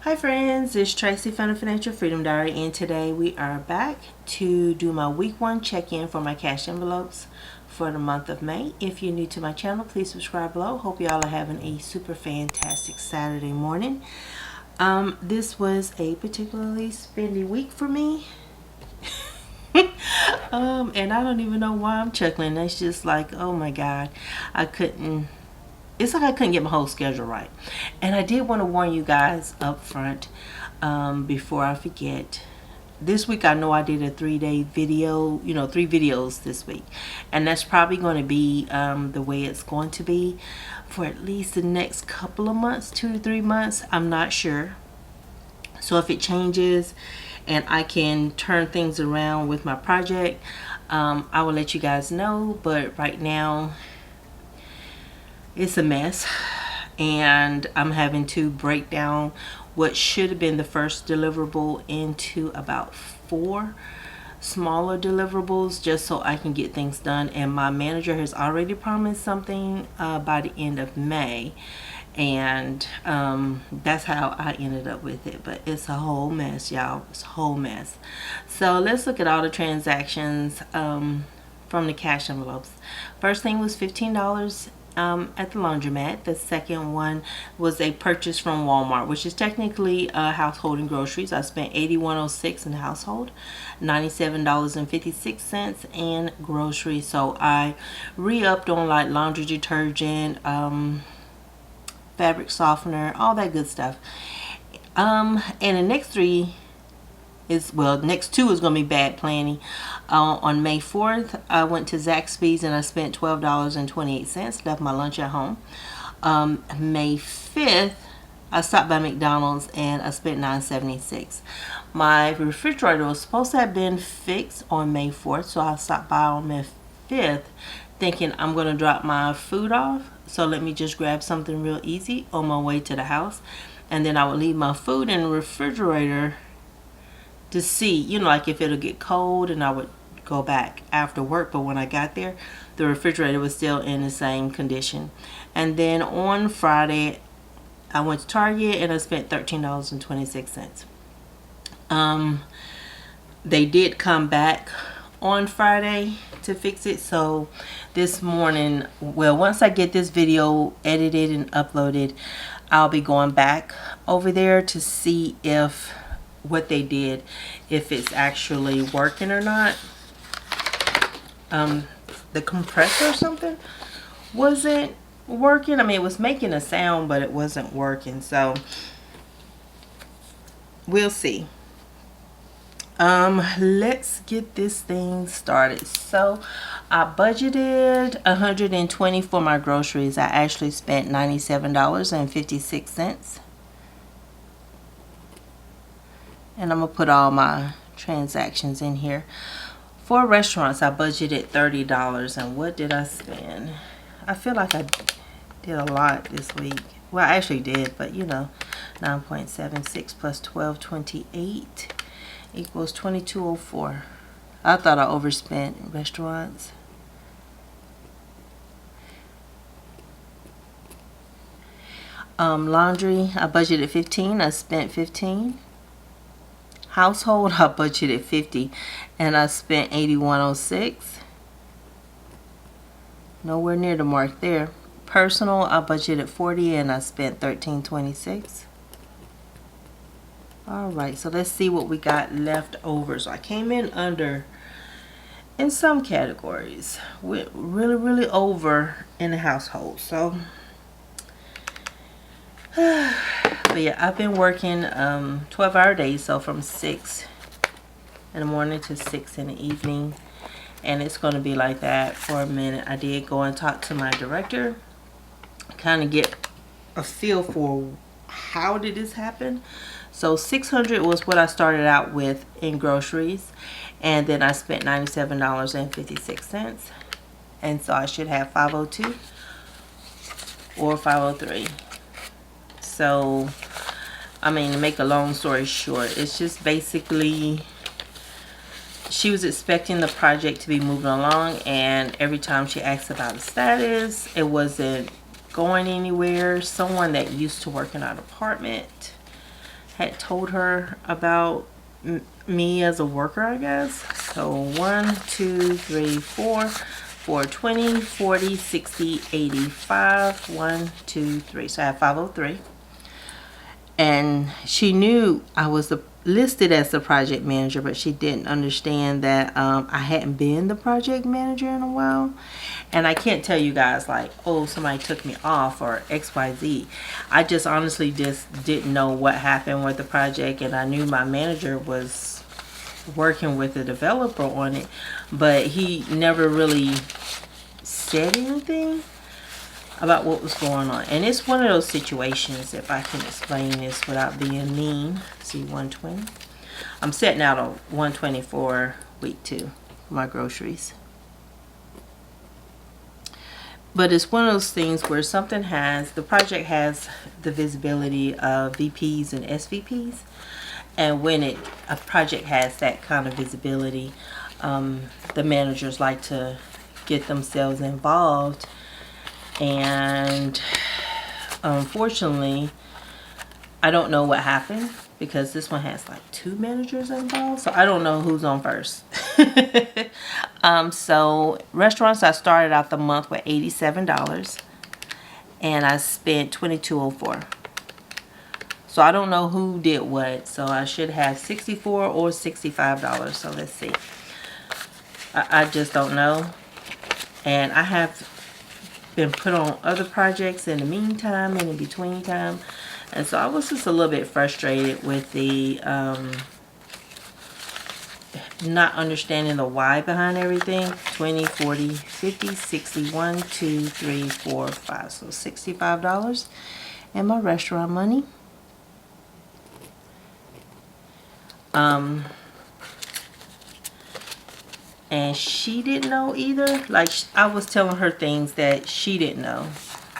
Hi friends, it's Tracy from the Financial Freedom Diary, and today we are back to do my week 1 check-in for my cash envelopes for the month of May. If you're new to my channel, please subscribe below. Hope y'all are having a super fantastic Saturday morning. This was a particularly spendy week for me. And I don't even know why I'm chuckling. It's just like, oh my God, it's like I couldn't get my whole schedule right. And I did want to warn you guys up front before I forget. This week I know I did a 3-day video, 3 videos this week. And that's probably going to be the way it's going to be for at least the next couple of months, 2 to 3 months. I'm not sure. So if it changes and I can turn things around with my project, I will let you guys know. But right now, it's a mess, and I'm having to break down what should have been the first deliverable into about 4 smaller deliverables just so I can get things done. And my manager has already promised something by the end of May, and that's how I ended up with it. But it's a whole mess, y'all. It's a whole mess. So let's look at all the transactions from the cash envelopes. First thing was $15 at the laundromat. The second one was a purchase from Walmart, which is technically household and groceries. I spent $81.06 in the household, $97.56 in groceries. So I re-upped on like laundry detergent, fabric softener, all that good stuff. And the next 3 is, well, next 2 is going to be bad planning. On May 4th, I went to Zaxby's and I spent $12.28, left my lunch at home. May 5th, I stopped by McDonald's and I spent $9.76. My refrigerator was supposed to have been fixed on May 4th, so I stopped by on May 5th thinking I'm going to drop my food off. So let me just grab something real easy on my way to the house. And then I would leave my food in the refrigerator to see, like if it'll get cold, and I would go back after work. But when I got there, the refrigerator was still in the same condition. And then on Friday, I went to Target and I spent $13.26. They did come back on Friday to fix it. So this morning, well, once I get this video edited and uploaded, I'll be going back over there to see if what they did, if it's actually working or not. The compressor or something wasn't working. I mean, it was making a sound, but it wasn't working. So we'll see. Let's get this thing started. So I budgeted $120 for my groceries. I actually spent $97.56. And I'm going to put all my transactions in here. For restaurants, I budgeted $30. And what did I spend? I feel like I did a lot this week. Well, I actually did, but 9.76 plus 12.28 equals $22.04. I thought I overspent in restaurants. Laundry, I budgeted $15. I spent $15. Household, I budgeted $50 and I spent $81.06. Nowhere near the mark there. Personal, I budgeted $40 and I spent $13.26. Alright, so let's see what we got left over. So I came in under in some categories. We're really over in the household. So but yeah, I've been working 12-hour days, so from 6 in the morning to 6 in the evening, and it's going to be like that for a minute. I did go and talk to my director, kind of get a feel for how did this happen. So $600 was what I started out with in groceries, and then I spent $97.56, and so I should have $502 or $503. So, I mean, to make a long story short, it's just basically she was expecting the project to be moving along, and every time she asked about the status, it wasn't going anywhere. Someone that used to work in our department had told her about me as a worker, I guess. So 1, 2, 3, 4, 420, 40, 60, 85, 1, 2, 3. So I have 503. And she knew I was listed as the project manager, but she didn't understand that I hadn't been the project manager in a while. And I can't tell you guys like, oh, somebody took me off or XYZ. I just honestly just didn't know what happened with the project, and I knew my manager was working with the developer on it, but he never really said anything about what was going on. And it's one of those situations, if I can explain this without being mean. See, 120. I'm setting out a 120 for week 2 for my groceries. But it's one of those things where the project has the visibility of VPs and SVPs. And when a project has that kind of visibility, the managers like to get themselves involved. And unfortunately, I don't know what happened, because this one has like 2 managers involved, so I don't know who's on first. So restaurants, I started out the month with $87, and I spent $22.04. So I don't know who did what, so I should have $64 or $65. So let's see. I just don't know. And I have been put on other projects in the meantime and in between time, and so I was just a little bit frustrated with the not understanding the why behind everything. 20, 40, 50, 60, 1, 2, 3, 4, 5. So $65 in my restaurant money. And she didn't know either. Like, I was telling her things that she didn't know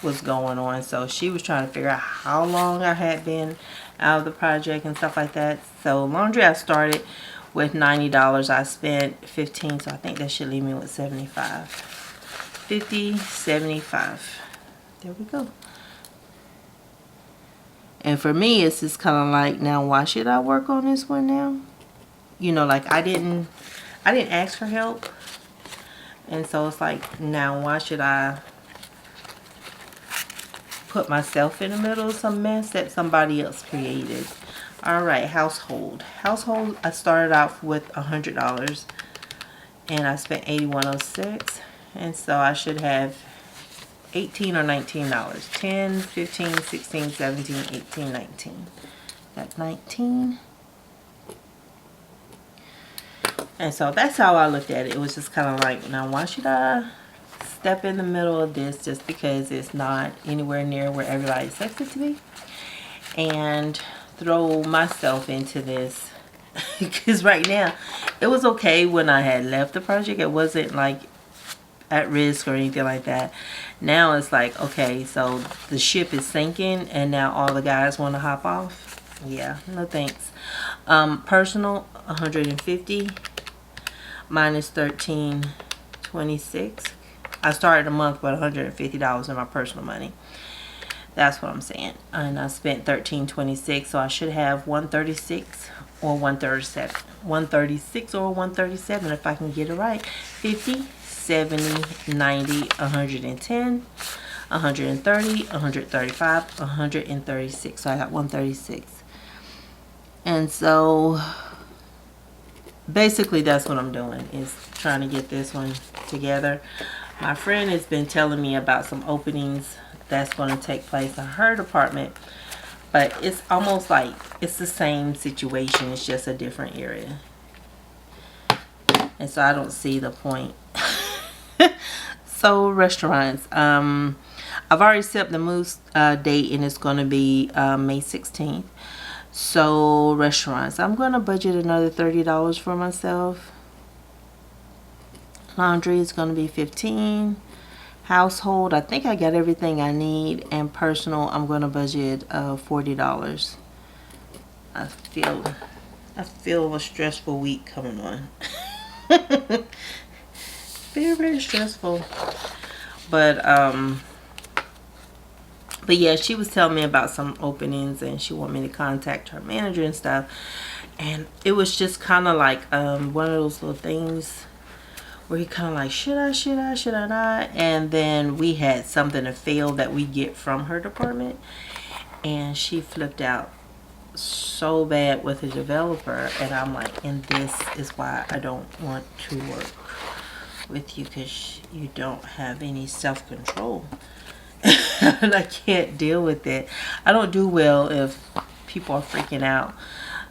was going on. So she was trying to figure out how long I had been out of the project and stuff like that. So laundry, I started with $90. I spent $15, so I think that should leave me with $75. 50, 75. There we go. And for me, it's just kind of like, now why should I work on this one now? You know, like I didn't ask for help. And so it's like, now why should I put myself in the middle of some mess that somebody else created? Alright, household. Household, I started off with $100. And I spent $81.06. And so I should have $18 or $19. 10, 15, 16, 17, 18, 19. Got 19. And so that's how I looked at it. It was just kind of like, now why should I step in the middle of this just because it's not anywhere near where everybody expects it to be? And throw myself into this. Because right now, it was okay when I had left the project. It wasn't like at risk or anything like that. Now it's like, okay, so the ship is sinking and now all the guys want to hop off. Yeah, no thanks. Personal, 150 minus 13.26. I started a month with $150 in my personal money. That's what I'm saying. And I spent $13.26, so I should have 136 or 137. 136 or 137 if I can get it right. 50, 70, 90, 110, 130, 135, 136. So I got 136. And so basically that's what I'm doing, is trying to get this one together. My friend has been telling me about some openings that's going to take place in her department, but it's almost like it's the same situation, it's just a different area. And so I don't see the point. So restaurants, I've already set up the move date, and it's going to be May 16th. So restaurants, I'm going to budget another $30 for myself. Laundry is going to be $15. Household, I think I got everything I need. And personal, I'm going to budget $40. I feel a stressful week coming on. Very, very stressful. But But yeah, she was telling me about some openings, and she wanted me to contact her manager and stuff. And it was just kind of like one of those little things where he kind of like, should I not? And then we had something to fail that we get from her department, and she flipped out so bad with the developer. And I'm like, and this is why I don't want to work with you, because you don't have any self-control. And I can't deal with it. I don't do well if people are freaking out.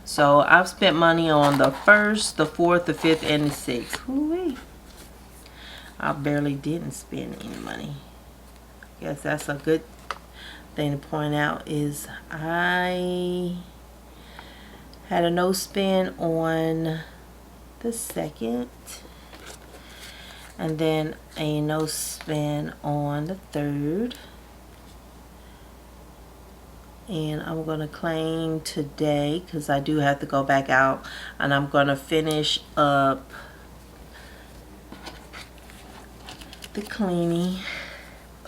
So I've spent money on the 1st, the 4th, the 5th, and the 6th. Hoo-wee. I barely didn't spend any money. I guess that's a good thing to point out, is I had a no spend on the 2nd, and then a no spend on the 3rd. And I'm going to claim today, because I do have to go back out, and I'm going to finish up the cleaning.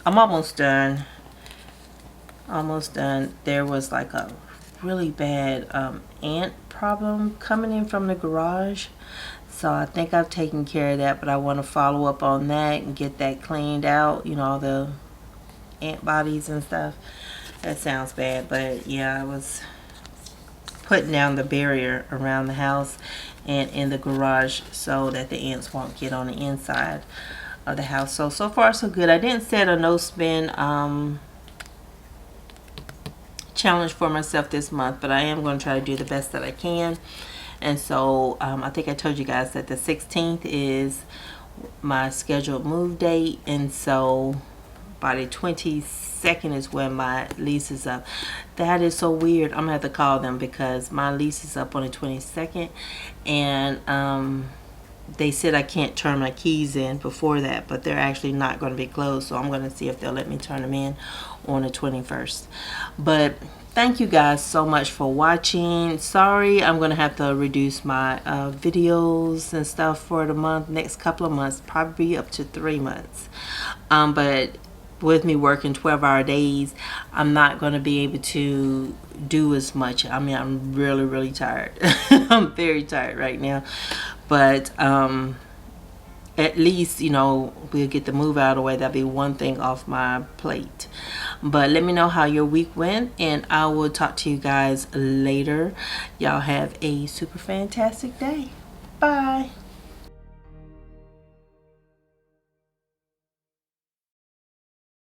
I'm almost done. There was like a really bad ant problem coming in from the garage, so I think I've taken care of that, but I want to follow up on that and get that cleaned out, you know, all the ant bodies and stuff. That sounds bad, but yeah, I was putting down the barrier around the house and in the garage so that the ants won't get on the inside of the house. So far so good. I didn't set a no spend challenge for myself this month, but I am going to try to do the best that I can. And so I think I told you guys that the 16th is my scheduled move date, and so by the 22nd is when my lease is up. That is so weird. I'm gonna have to call them, because my lease is up on the 22nd, and they said I can't turn my keys in before that, but they're actually not going to be closed, so I'm going to see if they'll let me turn them in on the 21st. But thank you guys so much for watching. Sorry, I'm going to have to reduce my videos and stuff for the next couple of months, probably up to 3 months. But with me working 12-hour days, I'm not going to be able to do as much. I mean, I'm really tired. I'm very tired right now. But at least, you know, we'll get the move out of the way. That'll be one thing off my plate. But let me know how your week went, and I will talk to you guys later. Y'all have a super fantastic day. Bye.